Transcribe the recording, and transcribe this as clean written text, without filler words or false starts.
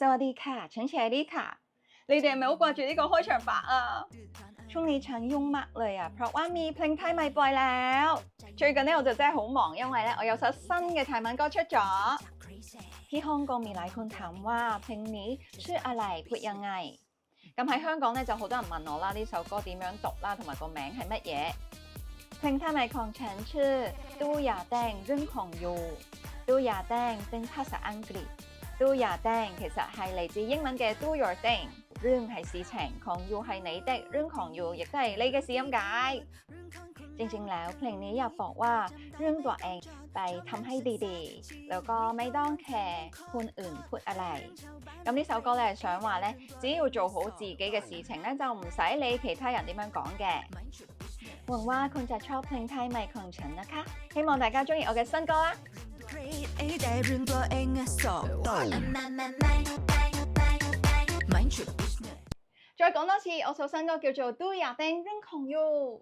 สวัสดีค่ะฉัน係 Lika 你哋係咪好掛住呢個開場白啊？ช่วงนี้ฉันยุ่งมากเลย啊เพราะว่ามีเพลงไทยใหม่ปล่อยแล้ว最近呢我就真係好忙因為呢我有首新嘅泰文歌出咗ที่ฮ่องกงมีหลายคนถามว่าเพลงนี้ชื่ออะไรพูดยังไง咁喺香港呢就好多人問我啦呢首歌點樣讀啦同埋個名係乜嘢เพลงไทยใหม่ของฉันชื่อตู้ยาแดงเรื่องของยูตู้ยาแดงเป็นภาษาอังกฤษตู้ยาแดง其實係嚟自英文嘅 do your thing เรื่อง係事情ของยู係你的เรื่องของยู亦都係你嘅事咁解จริงๆแล้วเพลงนี้อยากบอกว่าเรื่องตัวเองไปทำให้ดีๆแล้วก็ไม่ต้องแคร์คนอื่นพูดอะไร咁呢首歌咧係想話咧只要做好自己嘅事情咧就唔使理其他人點樣講嘅หวังว่าคุณจะชอบเพลงไทยใหม่ของฉันนะคะ希望大家鍾意我嘅新歌啦再講多次我首新歌叫做都也丁 Ring 狂 You